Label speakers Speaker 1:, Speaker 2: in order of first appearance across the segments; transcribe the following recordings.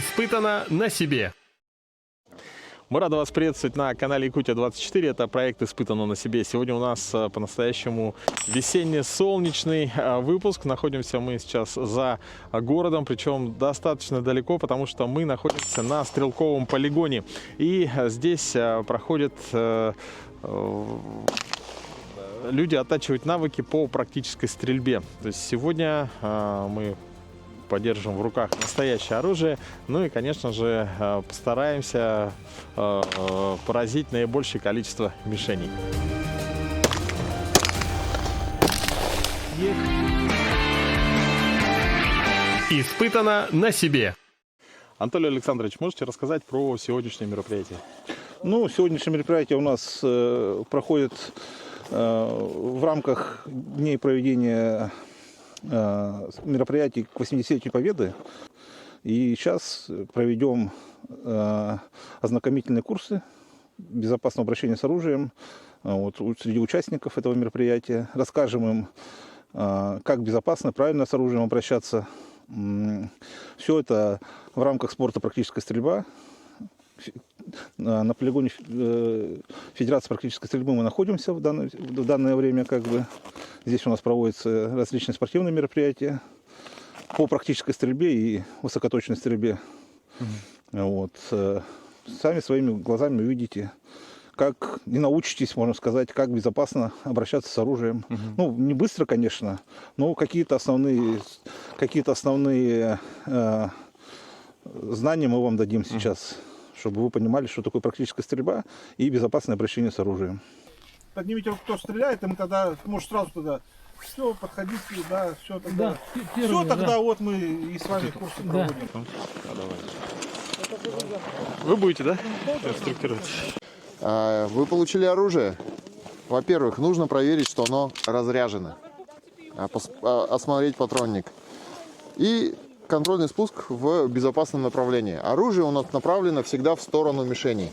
Speaker 1: Испытано на себе.
Speaker 2: Мы рады вас приветствовать на канале Якутия-24. Это проект «Испытано на себе». Сегодня у нас по-настоящему весенне-солнечный выпуск. Находимся мы сейчас за городом, причем достаточно далеко, потому что мы находимся на стрелковом полигоне. И здесь проходят люди оттачивают навыки по практической стрельбе. То есть сегодня мы подержим в руках настоящее оружие, ну и, конечно же, постараемся поразить наибольшее количество мишеней.
Speaker 1: Испытано на себе.
Speaker 2: Анатолий Александрович, можете рассказать про сегодняшнее мероприятие?
Speaker 3: Ну, сегодняшнее мероприятие у нас проходит в рамках дней проведения мероприятий к 80-летию Победы. И сейчас проведем ознакомительные курсы безопасного обращения с оружием среди участников этого мероприятия. Расскажем им, как безопасно, правильно с оружием обращаться. Все это в рамках спорта «Практическая стрельба». На полигоне Федерации практической стрельбы мы находимся в данное время. Здесь у нас проводятся различные спортивные мероприятия по практической стрельбе и высокоточной стрельбе. Сами своими глазами увидите, как и научитесь, можно сказать, как безопасно обращаться с оружием. Ну, не быстро, конечно, но какие-то основные знания мы вам дадим сейчас, чтобы вы понимали, что такое практическая стрельба и безопасное обращение с оружием.
Speaker 4: Поднимите руку, кто стреляет, и мы тогда, может, сразу туда, все, подходите, да, все тогда.
Speaker 5: Да, первый,
Speaker 4: все, тогда
Speaker 5: да.
Speaker 4: вот мы и с вами курсы проводим.
Speaker 2: Вы будете, да, инструктировать?
Speaker 6: Вы получили оружие. Во-первых, нужно проверить, что оно разряжено. Осмотреть патронник. И контрольный спуск в безопасном направлении. Оружие у нас направлено всегда в сторону мишеней.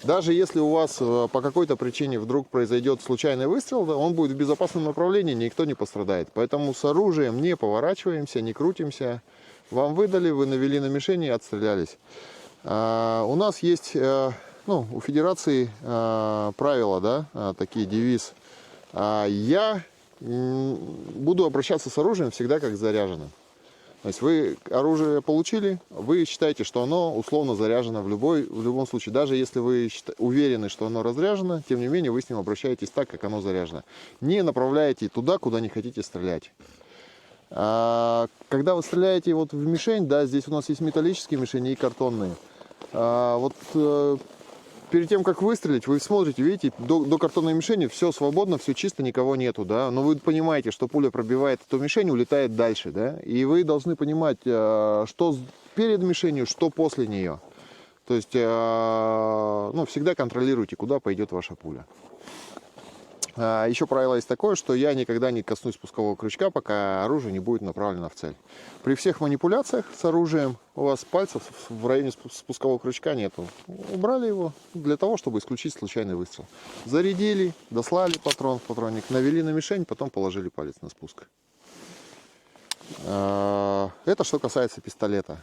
Speaker 6: Даже если у вас по какой-то причине вдруг произойдет случайный выстрел, он будет в безопасном направлении, никто не пострадает. Поэтому с оружием не поворачиваемся, не крутимся. Вам выдали, вы навели на мишени и отстрелялись. У нас есть, у Федерации правила, да, такие девиз. Я буду обращаться с оружием всегда как заряженным. То есть вы оружие получили, вы считаете, что оно условно заряжено в любом случае. Даже если вы уверены, что оно разряжено, тем не менее вы с ним обращаетесь так, как оно заряжено. Не направляете туда, куда не хотите стрелять. Когда вы стреляете вот в мишень, да, здесь у нас есть металлические мишени и картонные. Перед тем, как выстрелить, вы смотрите, видите, до картонной мишени все свободно, все чисто, никого нету, да. Но вы понимаете, что пуля пробивает эту мишень, улетает дальше, да. И вы должны понимать, что перед мишенью, что после нее. То есть, всегда контролируйте, куда пойдет ваша пуля. Еще правило есть такое, что я никогда не коснусь спускового крючка, пока оружие не будет направлено в цель. При всех манипуляциях с оружием у вас пальцев в районе спускового крючка нету. Убрали его для того, чтобы исключить случайный выстрел. Зарядили, дослали патрон в патронник, навели на мишень, потом положили палец на спуск. Это что касается пистолета.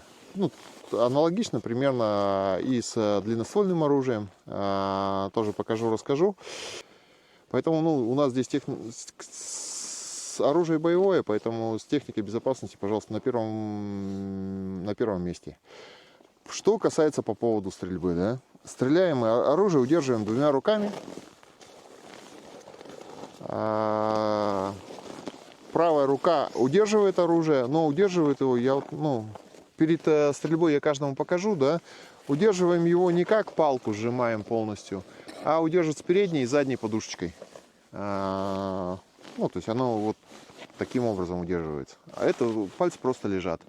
Speaker 6: Аналогично примерно и с длинноствольным оружием. Тоже покажу, расскажу. Поэтому у нас здесь оружие боевое, поэтому с техникой безопасности, пожалуйста, на первом месте. Что касается по поводу стрельбы, да? Стреляем мы, оружие удерживаем двумя руками. Правая рука удерживает оружие, но удерживает его, перед стрельбой я каждому покажу, да? Удерживаем его не как палку сжимаем полностью, а удерживать с передней и задней подушечкой. То есть оно вот таким образом удерживается. А это пальцы просто лежат.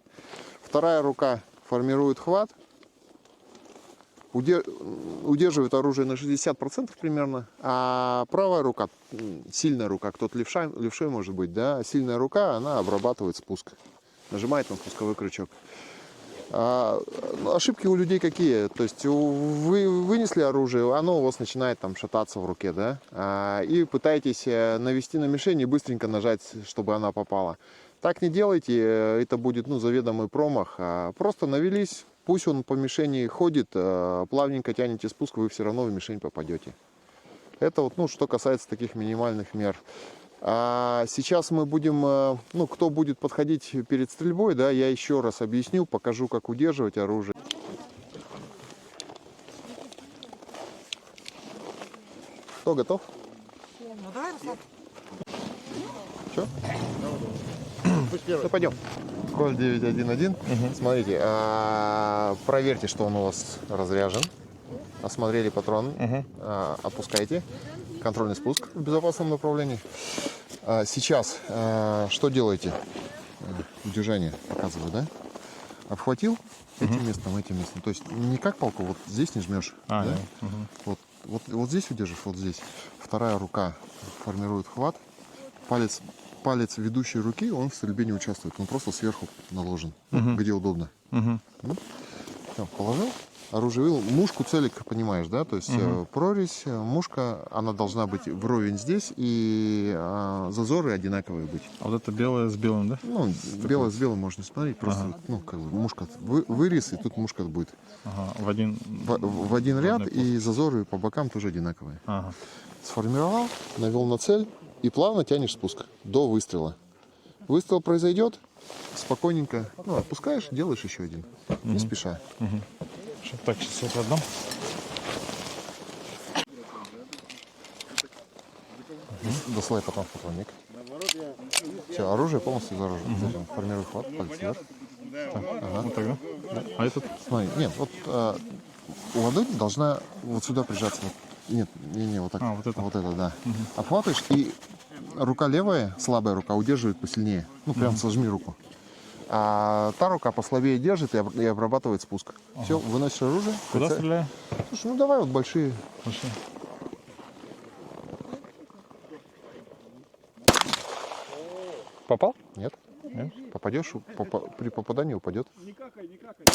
Speaker 6: Вторая рука формирует хват, удерживает оружие на 60% примерно, а правая рука, сильная рука, кто-то левшой может быть, да, сильная рука, она обрабатывает спуск, нажимает на спусковой крючок. Ошибки у людей какие? То есть вы вынесли оружие, оно у вас начинает там шататься в руке, да? И пытаетесь навести на мишень и быстренько нажать, чтобы она попала. Так не делайте, это будет заведомый промах. Просто навелись, Пусть он по мишени ходит, плавненько тянете спуск, вы все равно в мишень попадете. Это вот, ну, что касается таких минимальных мер. А сейчас мы будем, ну, кто будет подходить перед стрельбой, да, я еще раз объясню, покажу, как удерживать оружие. Кто готов?
Speaker 5: Ну давай, Руслан.
Speaker 6: Что? Ну, пойдем. Коль 911. Смотрите, проверьте, что он у вас разряжен. Осмотрели патрон. Опускайте. Контрольный спуск в безопасном направлении. Сейчас что делаете? Удержание показываю, да? Обхватил этим местом. То есть не как палку, вот здесь не жмешь. Да? Вот здесь удержишь, вот здесь. Вторая рука формирует хват. Палец ведущей руки, он в стрельбе не участвует. Он просто сверху наложен, где удобно. Все, положил. Оружие вывел. Мушку целик, понимаешь, да? То есть прорезь, мушка, она должна быть вровень здесь, и зазоры одинаковые быть.
Speaker 2: А вот это белое с белым, да?
Speaker 6: Ну, белое с белым можно смотреть. Просто, ну, как бы мушка вырез, и тут мушка будет.
Speaker 2: В один...
Speaker 6: В один ряд, и зазоры по бокам тоже одинаковые. Сформировал, навел на цель, и плавно тянешь спуск до выстрела. Выстрел произойдет, спокойненько, ну, отпускаешь, делаешь еще один. Не спеша.
Speaker 2: Так, сейчас вот отдам.
Speaker 6: Дослай потом в патронник. Все, оружие полностью заражено. Формируй хват, палец вверх.
Speaker 2: Вот так, да? А этот?
Speaker 6: Смотри, нет, вот ладонь должна вот сюда прижаться. Нет, вот так.
Speaker 2: Вот это,
Speaker 6: да. Обхватываешь, и рука левая, слабая рука, удерживает посильнее. Ну, прям сожми руку. А та рука послабее держит и обрабатывает спуск. Все, выносишь оружие.
Speaker 2: Куда стреляю?
Speaker 6: Слушай, ну давай вот большие.
Speaker 2: Попал?
Speaker 6: Нет? Попадешь, при попадании упадет.
Speaker 4: Не какай, не какай.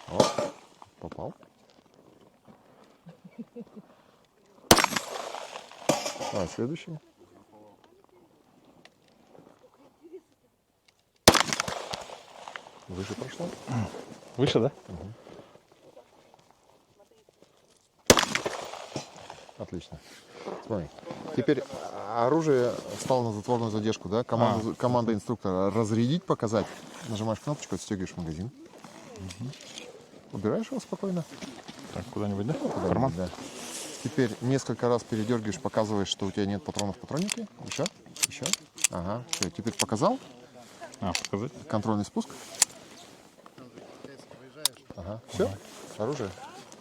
Speaker 6: Вот. Попал. Следующий. Выше прошло.
Speaker 2: Выше, да?
Speaker 6: Отлично. Смотри. Теперь оружие встало на затворную задержку, да? Команда инструктора разрядить, показать. Нажимаешь кнопочку, отстегиваешь магазин. Убираешь его спокойно.
Speaker 2: Так, куда-нибудь, да?
Speaker 6: В карман. Да. Теперь несколько раз передергиваешь, показываешь, что у тебя нет патронов в патроннике. Еще. Ага. Все, теперь показал.
Speaker 2: Показать.
Speaker 6: Контрольный спуск. Ага. Все. Оружие.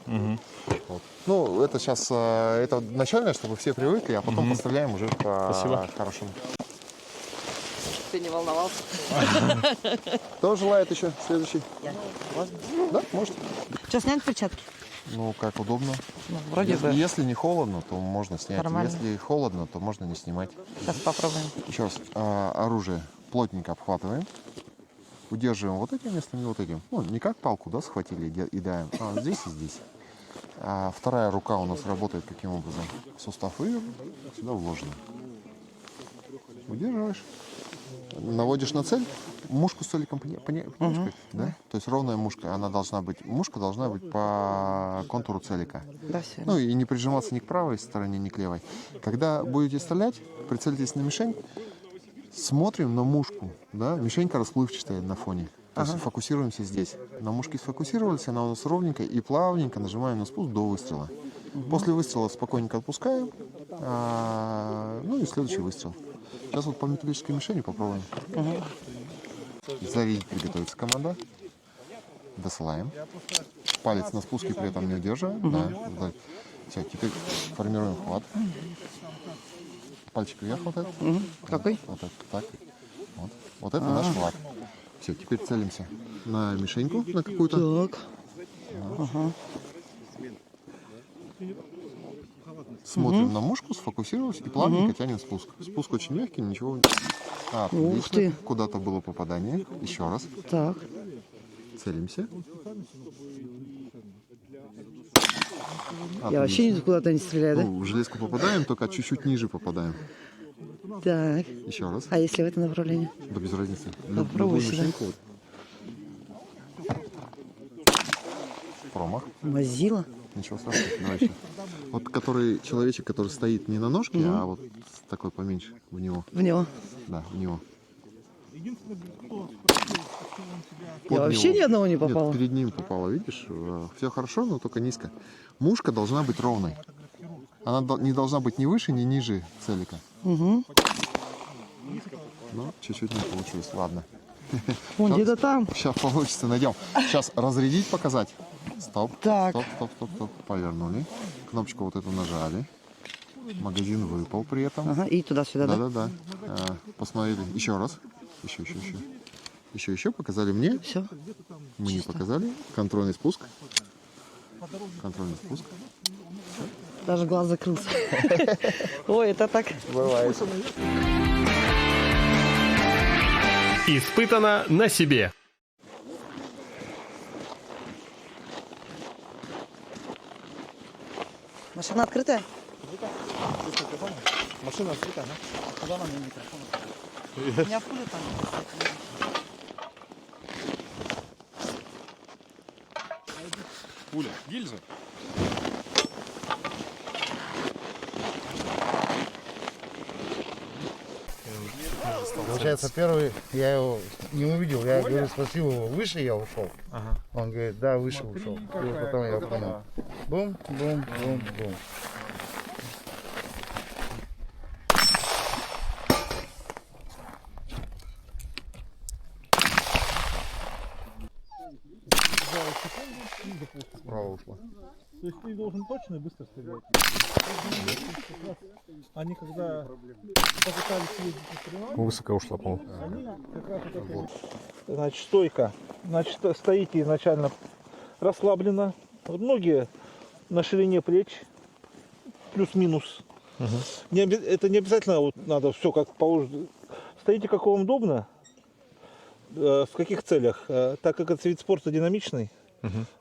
Speaker 6: Вот. Ну, это сейчас это начальное, чтобы все привыкли, а потом поставляем уже по хорошему.
Speaker 5: Ты не волновался?
Speaker 6: Кто желает еще следующий? Да, может.
Speaker 5: Что, снять перчатки?
Speaker 6: Ну, как удобно.
Speaker 5: Ну, вроде бы.
Speaker 6: Если не холодно, то можно снять.
Speaker 5: Нормально.
Speaker 6: Если холодно, то можно не снимать.
Speaker 5: Сейчас попробуем.
Speaker 6: Еще раз. Оружие плотненько обхватываем. Удерживаем вот этим местом и вот этим. Ну, не как палку, да, схватили и даем, а здесь и здесь. А вторая рука у нас работает каким образом? Сустав выверт, сюда вложено. Удерживаешь. Наводишь на цель. Мушку с целиком, понимаешь, да? То есть ровная мушка, мушка должна быть по контуру целика.
Speaker 5: Да, все.
Speaker 6: Ну и не прижиматься ни к правой стороне, ни к левой. Когда будете стрелять, прицелитесь на мишень, смотрим на мушку, да? Мишенька расплывчатая на фоне. То есть фокусируемся здесь. На мушке сфокусировались, она у нас ровненькая, и плавненько нажимаем на спуск до выстрела. После выстрела спокойненько отпускаем, ну и следующий выстрел. Сейчас вот по металлической мишени попробуем. Зарядить, приготовится команда. Досылаем. Палец на спуске при этом не удерживаем. Да. Все, теперь формируем хват. Пальчик вверх вот этот.
Speaker 5: Какой?
Speaker 6: Вот это, так. Вот это наш хват. Все, теперь целимся на мишеньку, на какую-то.
Speaker 5: Так.
Speaker 6: Смотрим на мушку, сфокусировались и плавненько тянем спуск. Спуск очень мягкий, ничего.
Speaker 5: Ух ты.
Speaker 6: Куда-то было попадание. Еще раз.
Speaker 5: Так.
Speaker 6: Целимся.
Speaker 5: Я вообще куда-то не стреляю, да?
Speaker 6: Ну, в железку попадаем, только чуть-чуть ниже попадаем.
Speaker 5: Так.
Speaker 6: Еще раз.
Speaker 5: А если в это направление?
Speaker 6: Да без разницы.
Speaker 5: Попробуй
Speaker 6: Любую
Speaker 5: сюда.
Speaker 6: мишеньку. Промах.
Speaker 5: Мазила.
Speaker 6: Ничего страшного. Давай еще. Вот который человечек, который стоит не на ножке, а вот такой поменьше в него.
Speaker 5: В него.
Speaker 6: Да, в него.
Speaker 5: Я вообще ни одного не попала.
Speaker 6: Нет, перед ним попало, видишь? Все хорошо, но только низко. Мушка должна быть ровной. Она не должна быть ни выше, ни ниже целика.
Speaker 5: Угу.
Speaker 6: Но чуть-чуть не получилось. Ладно.
Speaker 5: Вон где-то там.
Speaker 6: Сейчас получится, найдем. Сейчас разрядить, показать. Стоп.
Speaker 5: Так.
Speaker 6: Стоп, стоп, стоп, стоп. Повернули. Кнопочку вот эту нажали. Магазин выпал при этом.
Speaker 5: Ага, и туда-сюда, да?
Speaker 6: Да. Посмотрели. Еще раз. Еще. Показали мне.
Speaker 5: Все.
Speaker 6: Мы не показали. Контрольный спуск. Контрольный спуск.
Speaker 5: Даже глаз закрылся. Ой, это так.
Speaker 6: Бывает.
Speaker 1: Испытано на себе.
Speaker 5: Машина открытая?
Speaker 3: Машина открыта,
Speaker 5: Куда нам микрофон? У меня пуля там.
Speaker 2: Пуля. Гильза.
Speaker 7: Получается, первый я его не увидел. Я говорю, спросил его, выше я ушел? Он говорит, да, выше ушел. И потом я понял. Бум, бум, бум, бум.
Speaker 6: Справа ушла.
Speaker 4: То есть ты должен точно и быстро стрелять. Они когда попытались ездить на соревнования,
Speaker 2: Высоко ушла, по-моему.
Speaker 4: они как раз вот это... Значит, стойка. Значит, стоите изначально расслабленно. Вот ноги на ширине плеч. Плюс-минус. Это не обязательно вот надо все как положено. Стоите как вам удобно. В каких целях? Так как это вид спорта динамичный,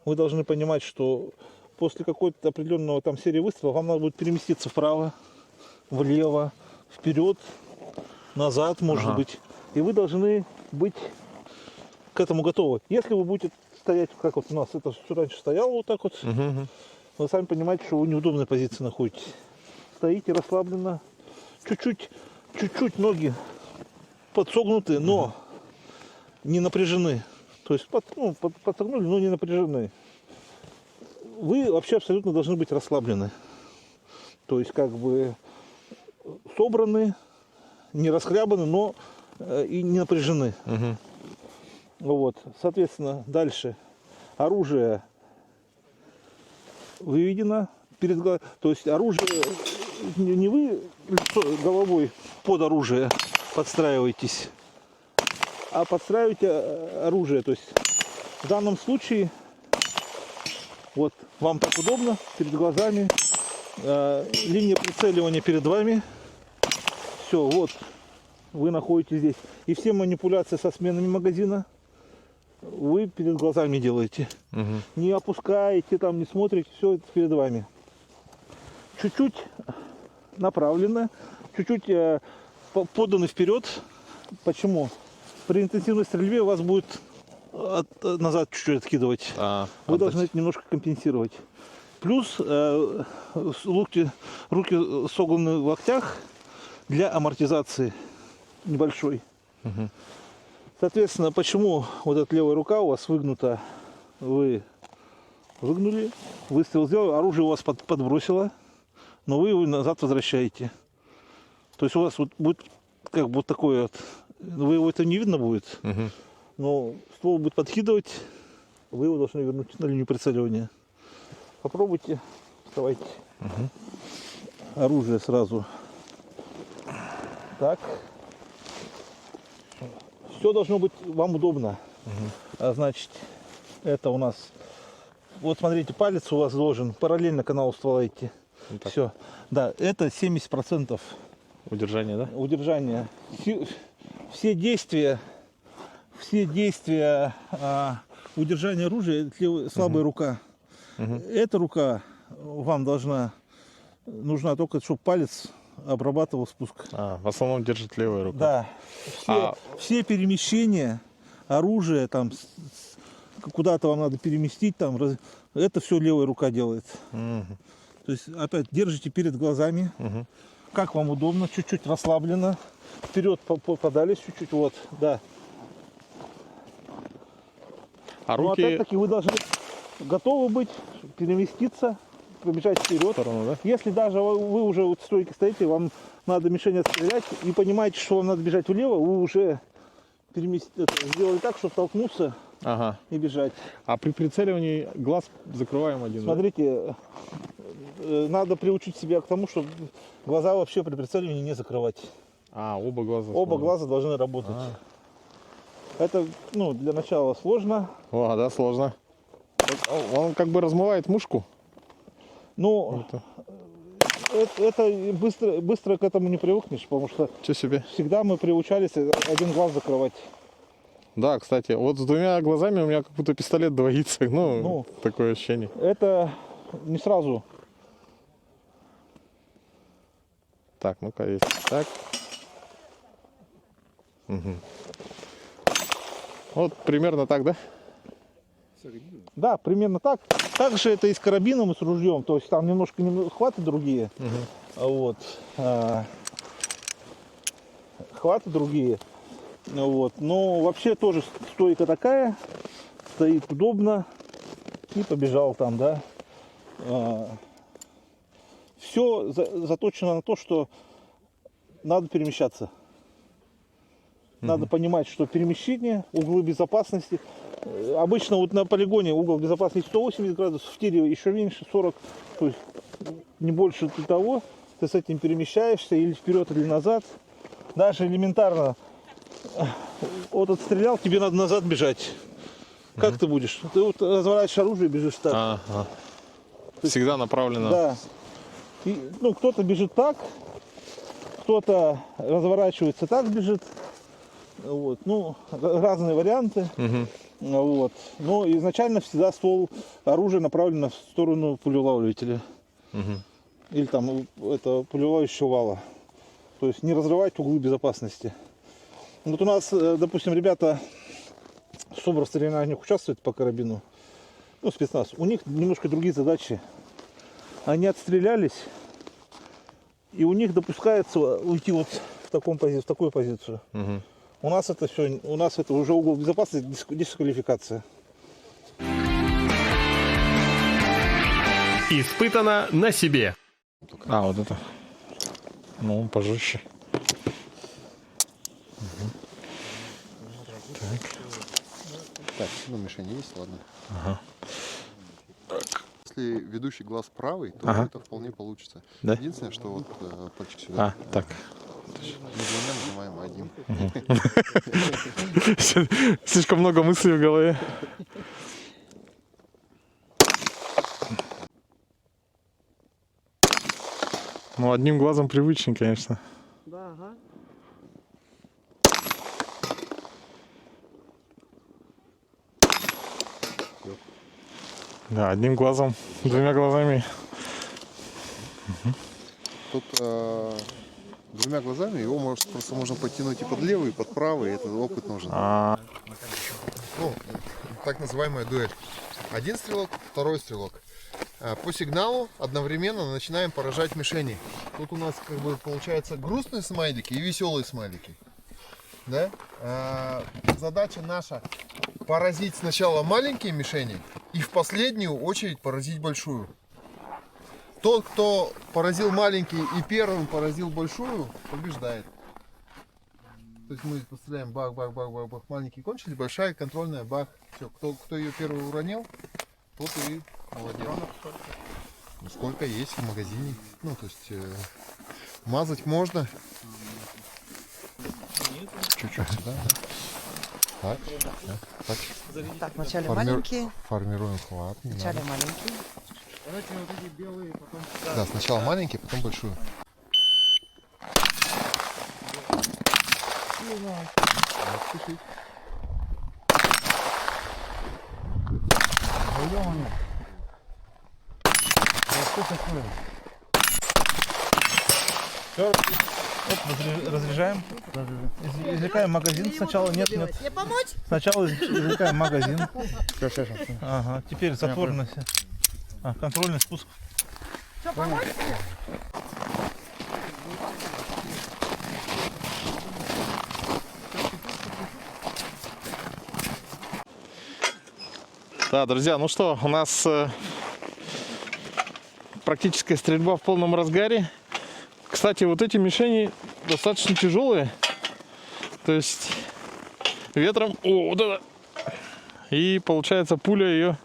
Speaker 4: вы должны понимать, что после какой-то определенного там серии выстрелов вам надо будет переместиться вправо, влево, вперед, назад, может быть. И вы должны быть к этому готовы. Если вы будете стоять, как вот у нас это все раньше стояло вот так вот, вы сами понимаете, что вы в неудобной позиции находитесь. Стоите расслабленно, чуть-чуть ноги подсогнуты, но не напряжены. То есть подсогнули, но не напряжены. Вы вообще абсолютно должны быть расслаблены. То есть как бы собраны, не расхлябаны, но и не напряжены. Вот. Соответственно, дальше оружие выведено перед головой. То есть оружие, не вы головой под оружие подстраиваетесь, а подстраиваете оружие. То есть в данном случае вот вам так удобно, перед глазами, линия прицеливания перед вами. Все, вот вы находитесь здесь. И все манипуляции со сменами магазина вы перед глазами делаете. Не опускаете, там, не смотрите, все это перед вами. Чуть-чуть направлено, чуть-чуть поданы вперед. Почему? При интенсивной стрельбе у вас будет назад чуть-чуть откидывать. Вы должны это немножко компенсировать. Плюс руки согнаны в локтях для амортизации небольшой. Соответственно, почему вот эта левая рука у вас выгнута? Вы выгнули, выстрел сделали, оружие у вас подбросило, но вы его назад возвращаете. То есть у вас вот будет как бы вот такое вот, вы его это не видно будет, но ствол будет подкидывать, вы его должны вернуть на линию прицеливания. Попробуйте, вставайте. Оружие сразу. Так. Все должно быть вам удобно. Значит, это у нас... Вот смотрите, палец у вас должен параллельно каналу ствола идти. Все. Да, это 70%
Speaker 2: Удержание, да?
Speaker 4: удержания. Все действия удержания оружия, это слабая рука. Эта рука вам нужна только, чтобы палец обрабатывал спуск.
Speaker 2: В основном держит левая рука.
Speaker 4: Да. Все перемещения оружия, там, куда-то вам надо переместить, там, это все левая рука делает. То есть опять держите перед глазами, как вам удобно, чуть-чуть расслабленно, вперед подались чуть-чуть, вот, да.
Speaker 2: А
Speaker 4: Но
Speaker 2: руки...
Speaker 4: опять-таки вы должны готовы быть, переместиться, побежать вперед.
Speaker 2: сторону, да?
Speaker 4: Если даже вы уже вот в стойке стоите, вам надо мишень отстрелять и понимаете, что вам надо бежать влево, вы уже сделали так, чтобы толкнуться
Speaker 2: Ага.
Speaker 4: и бежать.
Speaker 2: А при прицеливании глаз закрываем один, да?
Speaker 4: Смотрите, надо приучить себя к тому, чтобы глаза вообще при прицеливании не закрывать.
Speaker 2: А, оба глаза.
Speaker 4: Оба
Speaker 2: смотрим.
Speaker 4: глаза должны работать. Это, ну, для начала сложно.
Speaker 2: О, да, сложно. Он как бы размывает мушку.
Speaker 4: Ну, это быстро к этому не привыкнешь, потому что
Speaker 2: Че себе?
Speaker 4: всегда мы приучались один глаз закрывать.
Speaker 2: Да, кстати, вот с двумя глазами у меня как будто пистолет двоится. Ну, такое ощущение.
Speaker 4: Это не сразу.
Speaker 2: Так, ну-ка, есть. Так. Угу. Вот примерно так, да?
Speaker 4: Да, примерно так. Также это и с карабином, и с ружьем. То есть там немножко хваты другие. Вот. Хваты другие. Вот. Но вообще тоже стойка такая. Стоит удобно. И побежал там, да. Все заточено на то, что надо перемещаться. Надо понимать, что перемещение, углы безопасности. Обычно вот на полигоне угол безопасности 180 градусов, в тире еще меньше, 40. То есть не больше того. Ты с этим перемещаешься или вперед, или назад. Даже элементарно. Вот отстрелял, тебе надо назад бежать. Как ты будешь? Ты вот разворачиваешь оружие и бежишь так.
Speaker 2: Ага. Всегда направлено.
Speaker 4: Да. И, ну, кто-то бежит так, кто-то разворачивается так, бежит. Вот. Ну, разные варианты. Вот. Но изначально всегда ствол оружия направлено в сторону пулеулавливателя. Или там это пулеулавливающего вала. То есть не разрывать углы безопасности. Вот у нас, допустим, ребята в соревнованиях участвуют по карабину. Ну, спецназ. У них немножко другие задачи. Они отстрелялись, и у них допускается уйти вот в такую позицию. У нас это все, у нас это уже угол безопасности, дисквалификация.
Speaker 1: Испытано на себе.
Speaker 2: А, вот это. Ну, пожестче.
Speaker 6: Так, ну мишень есть, ладно. Если ведущий глаз правый, то это вполне получится.
Speaker 2: Да?
Speaker 6: Единственное, что вот пальчик сюда.
Speaker 2: А, так.
Speaker 6: Мы двумя нажимаем один.
Speaker 2: Слишком много мыслей в голове. Ну, одним глазом привычнее, конечно.
Speaker 5: Да, ага.
Speaker 2: Да, одним глазом, двумя глазами.
Speaker 6: Тут двумя глазами его просто можно подтянуть и под левый, и под правый, и этот опыт нужен. Ну, так называемая дуэль. Один стрелок, второй стрелок. По сигналу одновременно начинаем поражать мишени. Тут у нас как бы получается грустные смайлики и веселые смайлики. Да? Задача наша поразить сначала маленькие мишени и в последнюю очередь поразить большую. Тот, кто поразил маленький и первым поразил большую, побеждает. То есть мы постреляем бах, бах, бах, бах, бах, маленькие кончились, большая контрольная бах. Все, кто ее первый уронил, тот и молодец. Ну, сколько есть в магазине. Ну, то есть мазать можно. Чуть-чуть сюда. Так, так.
Speaker 5: Так, вначале маленькие.
Speaker 6: Формируем хват.
Speaker 5: Вначале маленькие.
Speaker 6: Да, сначала маленький, потом большую. Спешить.
Speaker 4: Все, Оп, разряжаем. Извлекаем магазин сначала. Нет.
Speaker 5: Мне помочь?
Speaker 4: Сначала извлекаем магазин.
Speaker 7: Сейчас.
Speaker 4: Ага, теперь затворено. Контрольный спуск.
Speaker 5: Что, помочь?
Speaker 2: Да, друзья, ну что, у нас практическая стрельба в полном разгаре. Кстати, вот эти мишени достаточно тяжелые. То есть ветром... О, вот это! И получается пуля ее...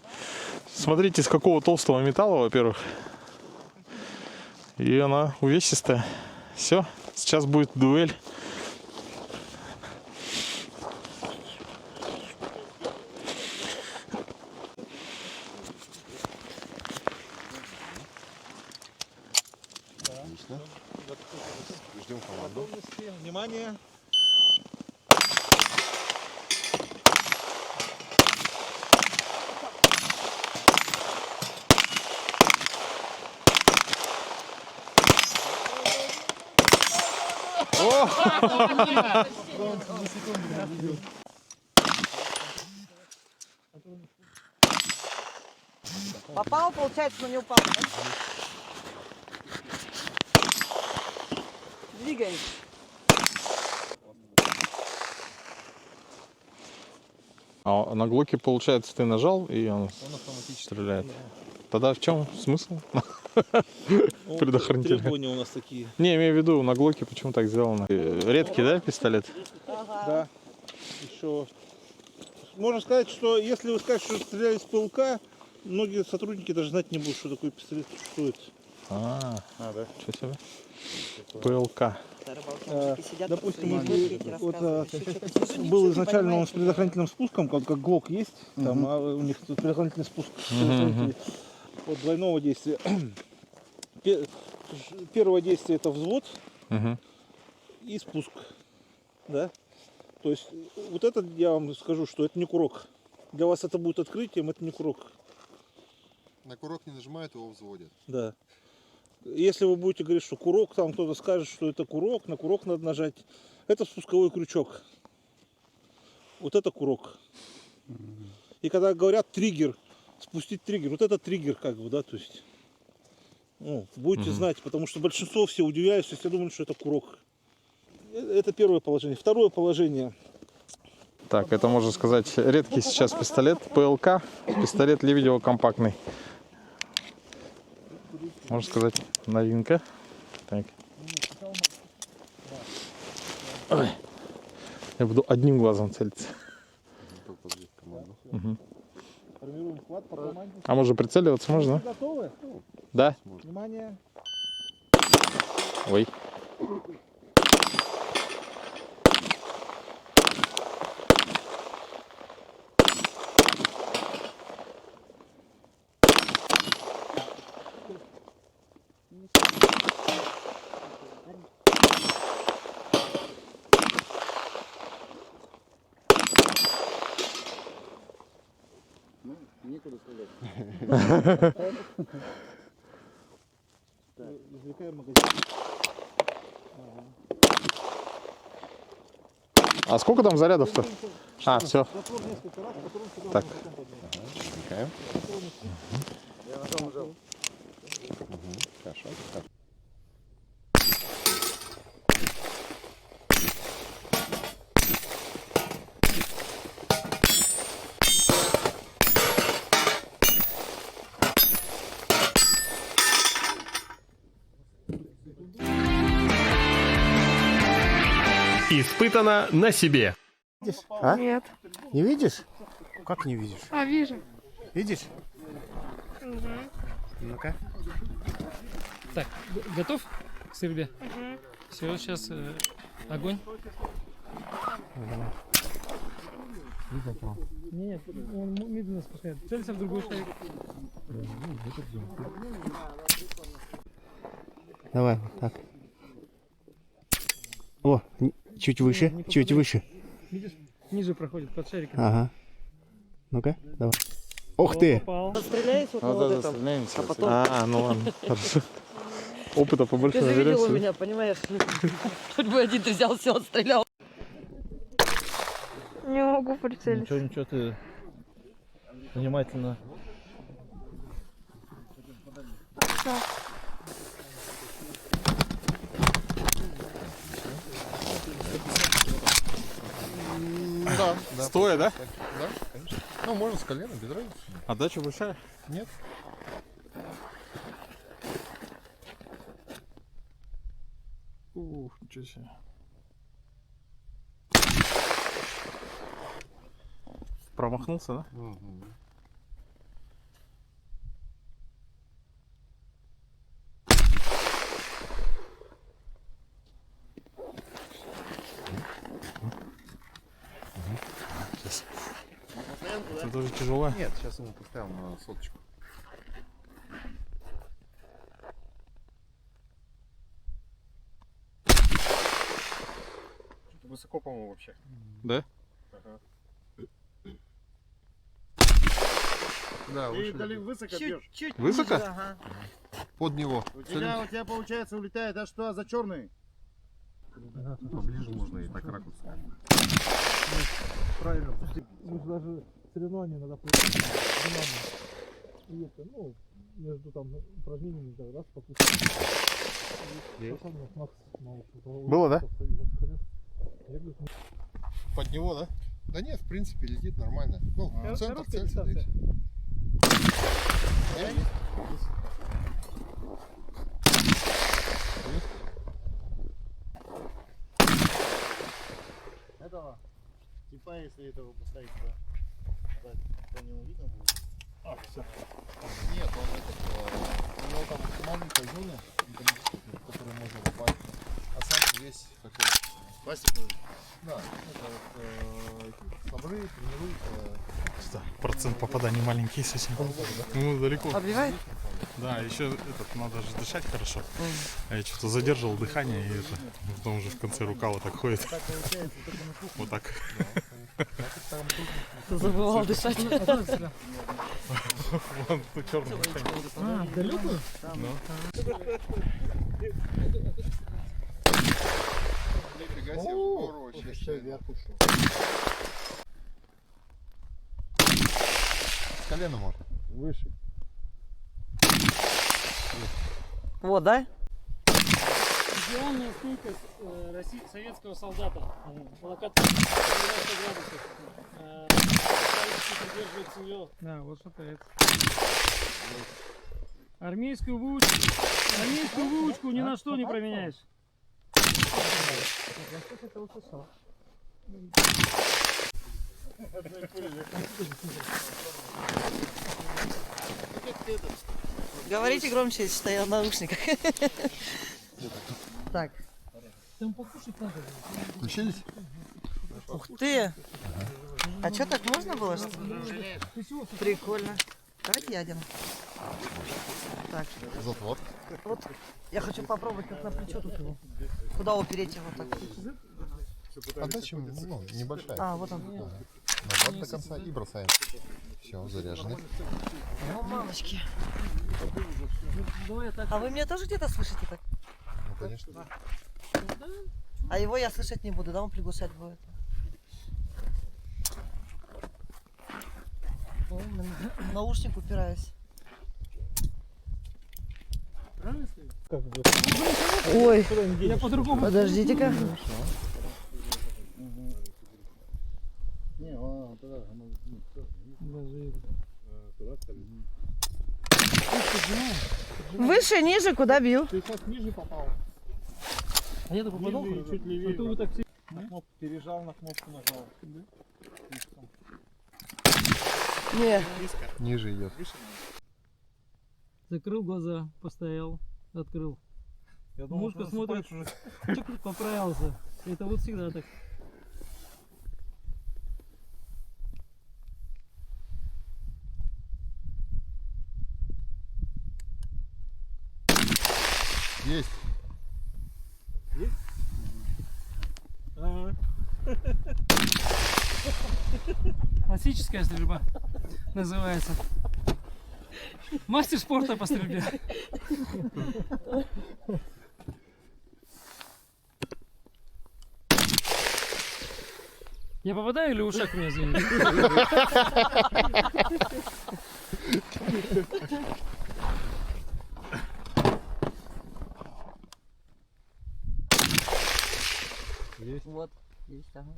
Speaker 2: Смотрите, из какого толстого металла, во-первых. И она увесистая. Все, сейчас будет дуэль.
Speaker 6: Ждем команду.
Speaker 4: Внимание.
Speaker 5: Попал, получается, но не упал. Да? Двигаемся.
Speaker 2: А на глоке, получается, ты нажал, и он автоматически стреляет. Тогда в чем смысл? Предохранитель.
Speaker 4: Требования у нас такие.
Speaker 2: Не, имею в виду, на глоке почему так сделано? Редкий, да, пистолет?
Speaker 4: Да. Еще. Можно сказать, что если вы скажете, что стреляли из ПЛК, многие сотрудники даже знать не будут, что такой пистолет существует.
Speaker 2: Да. Что себе? ПЛК.
Speaker 4: Допустим, был изначально он с предохранительным спуском, как ГЛОК есть, там, а у них тут предохранительный спуск от двойного действия. Первое действие это взвод и спуск, да. То есть вот это я вам скажу, что это не курок. Для вас это будет открытием, это не курок.
Speaker 6: На курок не нажимают, его взводят.
Speaker 4: Да. Если вы будете говорить, что курок, там кто-то скажет, что это курок, на курок надо нажать. Это спусковой крючок. Вот это курок. И когда говорят триггер, спустить триггер, вот это триггер как бы, да, то есть. Ну, будете знать, потому что большинство все удивляются, если думают, что это курок. Это первое положение. Второе положение.
Speaker 2: Так, это можно сказать редкий сейчас пистолет ПЛК, пистолет Лебедева компактный. Можно сказать новинка. Так. Ой. Я буду одним глазом целиться.
Speaker 4: Формируем склад по команде.
Speaker 2: А может прицеливаться можно?
Speaker 4: Готовы?
Speaker 2: Да?
Speaker 4: Внимание.
Speaker 2: Ой.
Speaker 4: Извлекаем магазин.
Speaker 2: А сколько там зарядов-то? А, все.
Speaker 4: Затвор несколько раз, потом сюда
Speaker 2: Так.
Speaker 4: потом поднимем.
Speaker 6: Втыкаем. Хорошо.
Speaker 1: Испытано на себе.
Speaker 7: А?
Speaker 8: Нет.
Speaker 7: Не видишь? Как не видишь?
Speaker 8: А, вижу.
Speaker 7: Видишь? Ну-ка.
Speaker 9: Так, готов к стрельбе? Все, сейчас огонь. Нет, он медленно спускает. Целься в другой шарик.
Speaker 7: Давай, так. О, чуть выше, чуть выше.
Speaker 9: Видишь, ниже проходит под шариком.
Speaker 7: Ага. Ну-ка, давай. Ух ты!
Speaker 9: Попал.
Speaker 5: Стреляйся вот на вот этом. А потом
Speaker 2: А, ну ладно. Хорошо. Опыта побольше
Speaker 5: Ты же видел у
Speaker 2: наберется.
Speaker 5: меня, понимаешь? Хоть бы один ты взял, все отстрелял.
Speaker 8: Не могу прицелиться.
Speaker 4: Ничего, ты внимательно.
Speaker 6: Да, да.
Speaker 2: Стоя, да?
Speaker 6: Да, конечно. Ну, можно с колена, без разницы.
Speaker 2: Отдача большая?
Speaker 6: Нет.
Speaker 2: Ух, ничего себе. Промахнулся, да? Сейчас. Это тоже тяжело.
Speaker 6: Нет, сейчас ему поставил на соточку.
Speaker 1: Высоко, по-моему, вообще.
Speaker 2: Да?
Speaker 6: Да, выше.
Speaker 1: Высоко бьешь.
Speaker 5: Чуть
Speaker 2: Высоко?
Speaker 5: ниже, ага.
Speaker 6: Под него.
Speaker 7: У тебя получается улетает, а что за черный?
Speaker 6: Поближе можно и так ракурс.
Speaker 4: Правильно. Мы же даже соревнования иногда проводим. И это, ну, между там упражнениями, да, раз попустим.
Speaker 2: Было, да?
Speaker 6: Под него, да? Да нет, в принципе, летит нормально. Ну, в центр целься, да и все.
Speaker 7: Этого. Типа, если этого поставить сюда, то не видно будет.
Speaker 6: Нет, он у него там маленькая зона, в которую можно попасть. А сам весь такой.
Speaker 7: Пластиковый.
Speaker 6: Да, это вот собры, тренируются.
Speaker 2: Процент попаданий маленький совсем. Ну, далеко.
Speaker 5: Обливает?
Speaker 2: Да, еще этот, надо же дышать хорошо. А я что-то задерживал дыхание, и это потом уже в конце рука вот так ходит. Вот так.
Speaker 5: Ты забывал дышать.
Speaker 2: Вон черный дыхание.
Speaker 9: Далеко?
Speaker 6: Нифига себе, в гору вообще.
Speaker 7: Еще вверх ушел.
Speaker 6: С колена можно.
Speaker 7: Выше.
Speaker 5: Вот, да?
Speaker 9: Идеальная стойка советского солдата. Локоток 90 градусов. Придерживается ее. Да, вот что это. Армейскую выучку ни на что не променяешь.
Speaker 5: Говорите громче, что я в наушниках. Так.
Speaker 9: Там покушать надо.
Speaker 6: Включились?
Speaker 5: Ух ты! А что, так можно было, что ли? Прикольно. Давайте я одену. Так,
Speaker 6: Затвор.
Speaker 5: вот я хочу попробовать, как на плечо тут его. Куда упереть его так?
Speaker 6: Отдача, ну, небольшая.
Speaker 5: А, вот он.
Speaker 6: Назад до конца и бросаем. Все, заряжены.
Speaker 5: О, мамочки.
Speaker 9: Давай я так.
Speaker 5: А вы меня тоже где-то слышите так?
Speaker 6: Ну, конечно.
Speaker 5: А его я слышать не буду, да, он приглушать будет. О, в наушник упираюсь. Ой,
Speaker 9: Я по-другому.
Speaker 5: подождите-ка.
Speaker 7: Не, он туда.
Speaker 5: Выше, ниже, куда бил?
Speaker 9: Ты сейчас ниже попал. А я-то попадал?
Speaker 4: чуть левее.
Speaker 9: А то вы так все-
Speaker 4: На кнопку пережал, на кнопку нажал.
Speaker 5: Не,
Speaker 6: Ниже идет.
Speaker 9: Закрыл глаза, постоял, открыл.
Speaker 4: Я думал,
Speaker 9: Мушка
Speaker 4: что
Speaker 9: смотрит.
Speaker 4: насыпаешь уже.
Speaker 9: Чик, поправился. Это вот всегда так.
Speaker 6: Есть.
Speaker 9: Классическая стрельба называется. Мастер спорта по стрельбе. Я попадаю или ушак у меня звенит?
Speaker 5: Вот, есть, ага.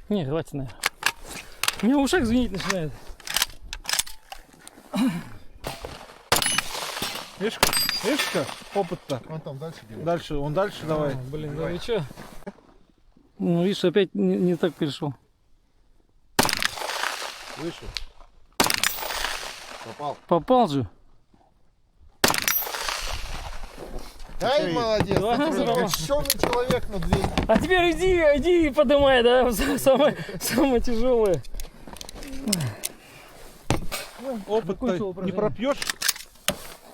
Speaker 9: Не, хватит, наверное. У меня ушак звенить начинает.
Speaker 4: Видишь, как опыт-то.
Speaker 7: Он там дальше делает.
Speaker 4: Дальше, он дальше, давай.
Speaker 9: Блин, да вы чё? Ну, видишь, опять не так перешел.
Speaker 7: Выше. Попал.
Speaker 9: Попал же.
Speaker 7: Ай, молодец.
Speaker 9: Да, здорово.
Speaker 7: Черный человек на две.
Speaker 9: А теперь иди и поднимай, да, самое тяжелое.
Speaker 4: Опыт
Speaker 9: Закончил
Speaker 4: не
Speaker 9: упражнение.
Speaker 4: пропьешь.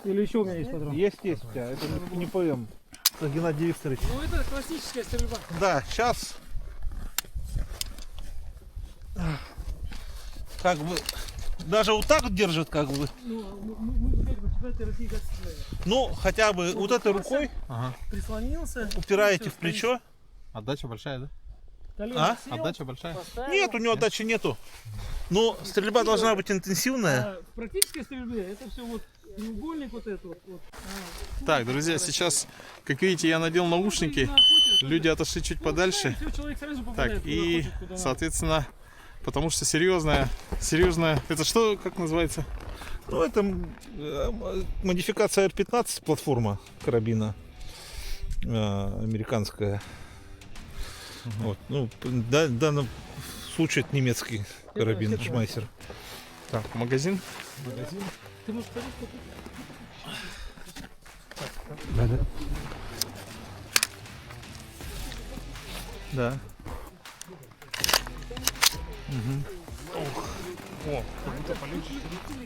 Speaker 9: Или еще у меня есть патрон?
Speaker 4: Есть у тебя, это не ПМ. Это Геннадий Викторович.
Speaker 9: Ну, это классическая стрельба.
Speaker 4: Да, сейчас как бы даже вот так вот держит, как бы.
Speaker 9: Ну, мы как бы чемпионаты России как стреляем.
Speaker 4: Ну, хотя бы вот этой рукой
Speaker 9: Прислонился.
Speaker 4: упираете в плечо.
Speaker 2: Отдача большая, да?
Speaker 9: колено
Speaker 4: А?
Speaker 9: сел,
Speaker 2: Отдача большая.
Speaker 9: поставил.
Speaker 4: Нет, у него отдачи нету. Но стрельба должна быть интенсивная.
Speaker 9: А в практической стрельбе это все вот треугольник вот этот вот.
Speaker 2: Так, друзья, сейчас, как видите, я надел наушники. Люди отошли чуть подальше.
Speaker 9: Все, человек сразу
Speaker 2: Так,
Speaker 9: попадает, куда
Speaker 2: и,
Speaker 9: хочет, куда надо.
Speaker 2: соответственно, потому что серьезная, это что, как называется?
Speaker 4: Ну, это модификация R15 платформа карабина американская. Вот, ну, в данном случае это немецкий карабин Шмайсер.
Speaker 2: Так, магазин.
Speaker 9: Ты можешь ходить купить?
Speaker 2: Да.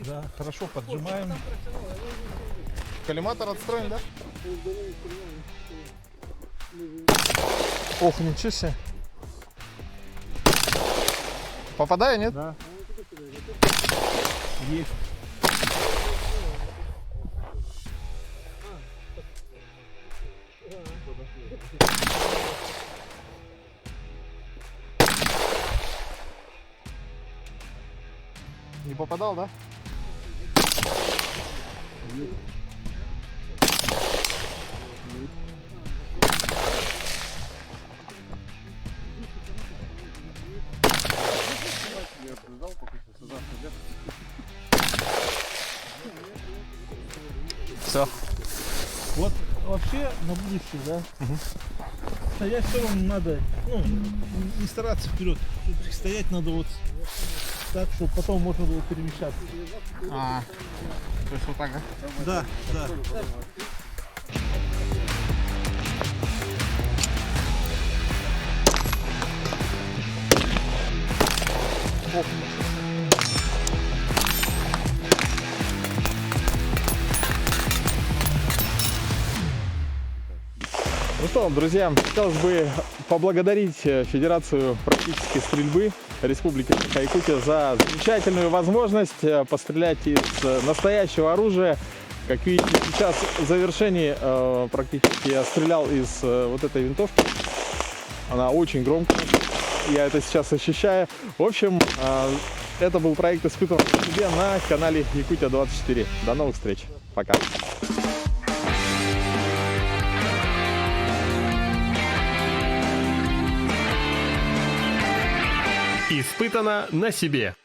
Speaker 4: Да, хорошо, поджимаем.
Speaker 6: Коллиматор отстроен, да?
Speaker 2: Ох, ничего себе. Попадаю, нет?
Speaker 4: Да. Есть.
Speaker 6: Не попадал, да?
Speaker 2: Все.
Speaker 4: Вот вообще на будущее, да? Стоять все равно надо, ну, не стараться вперед. Стоять надо вот так, чтобы потом можно было перемещаться.
Speaker 2: То есть вот так, да?
Speaker 4: Да, да.
Speaker 2: Ну что, друзья, хотелось бы поблагодарить Федерацию практической стрельбы Республики Якутия за замечательную возможность пострелять из настоящего оружия. Как видите, сейчас в завершении практически я стрелял из вот этой винтовки. Она очень громкая, я это сейчас ощущаю. В общем, это был проект «Испытан на себе» на канале Якутия 24. До новых встреч. Пока.
Speaker 1: Испытано на себе.